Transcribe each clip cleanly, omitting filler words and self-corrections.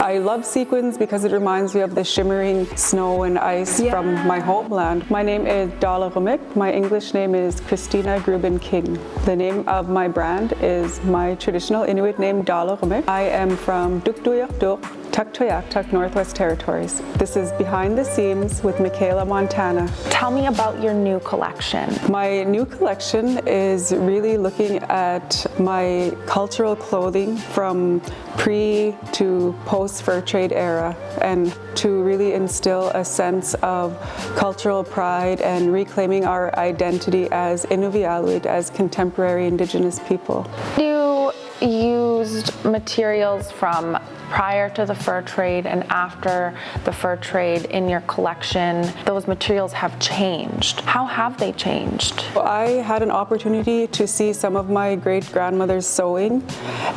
I love sequins because it reminds me of the shimmering snow and ice from my homeland. My name is Taalrumiq. My English name is Christina Grubin King. The name of my brand is my traditional Inuit name, Taalrumiq. I am from Tuktoyaktuk, Tuktoyaktuk, Northwest Territories. This is Behind the Seams with Michaella, Montana. Tell me about your new collection. My new collection is really looking at my cultural clothing from pre to post fur trade era, and to really instill a sense of cultural pride and reclaiming our identity as Inuvialuit, as contemporary Indigenous people. You used materials from prior to the fur trade and after the fur trade in your collection. Those materials have changed. How have they changed? I had an opportunity to see some of my great-grandmother's sewing,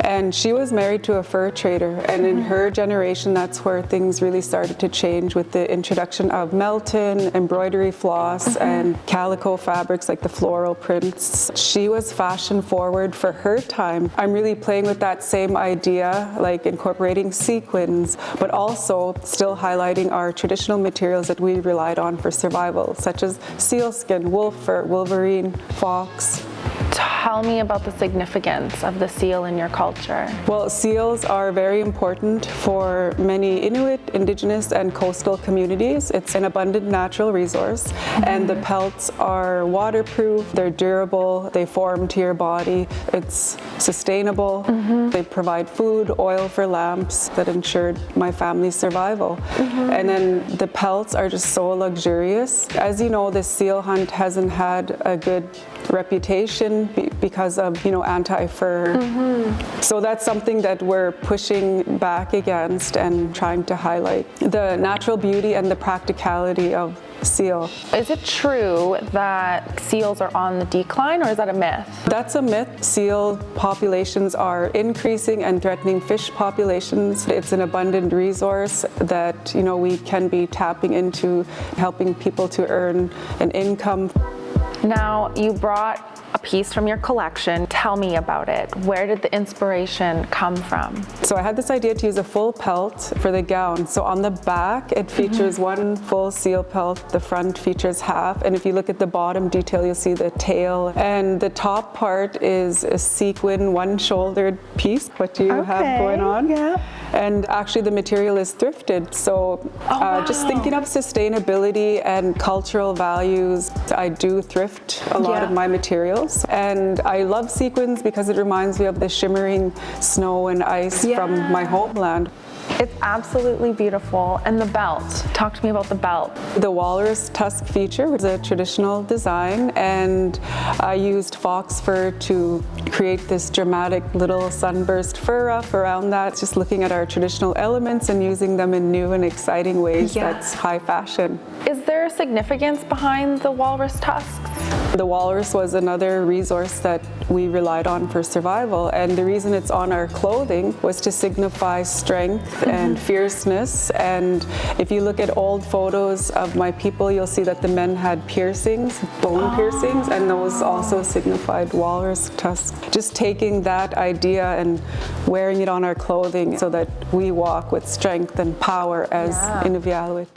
and she was married to a fur trader, and in her generation that's where things really started to change with the introduction of Melton, embroidery floss, and calico fabrics like the floral prints. She was fashion forward for her time. I'm really playing with that same idea, like incorporating sequins, but also still highlighting our traditional materials that we relied on for survival, such as sealskin, wolf fur, wolverine, fox. Tell me about the significance of the seal in your culture. Well, seals are very important for many Inuit, Indigenous, and coastal communities. It's an abundant natural resource, and the pelts are waterproof, they're durable, they form to your body, it's sustainable, they provide food, oil for lamps that ensured my family's survival. And then the pelts are just so luxurious. As you know, the seal hunt hasn't had a good reputation because of, anti-fur. So that's something that we're pushing back against and trying to highlight the natural beauty and the practicality of seal. Is it true that seals are on the decline, or is that a myth? That's a myth. Seal populations are increasing and threatening fish populations. It's an abundant resource that, we can be tapping into, helping people to earn an income. Now, you brought a piece from your collection. Tell me about it. Where did the inspiration come from? So I had this idea to use a full pelt for the gown. So on the back, it features one full seal pelt. The front features half. And if you look at the bottom detail, you'll see the tail. And the top part is a sequin, one-shouldered piece, what you have going on. Yeah. And actually the material is thrifted. So just thinking of sustainability and cultural values, I do thrift a lot of my materials. And I love sequins because it reminds me of the shimmering snow and ice from my homeland. It's absolutely beautiful. And the belt, talk to me about the belt. The walrus tusk feature was a traditional design, and I used fox fur to create this dramatic little sunburst fur ruff around that, just looking at our traditional elements and using them in new and exciting ways. That's high fashion. Is there a significance behind the walrus tusks? The walrus was another resource that we relied on for survival, and the reason it's on our clothing was to signify strength and fierceness. And if you look at old photos of my people, you'll see that the men had piercings, bone piercings, and those also signified walrus tusks. Just taking that idea and wearing it on our clothing so that we walk with strength and power as Inuvialuit.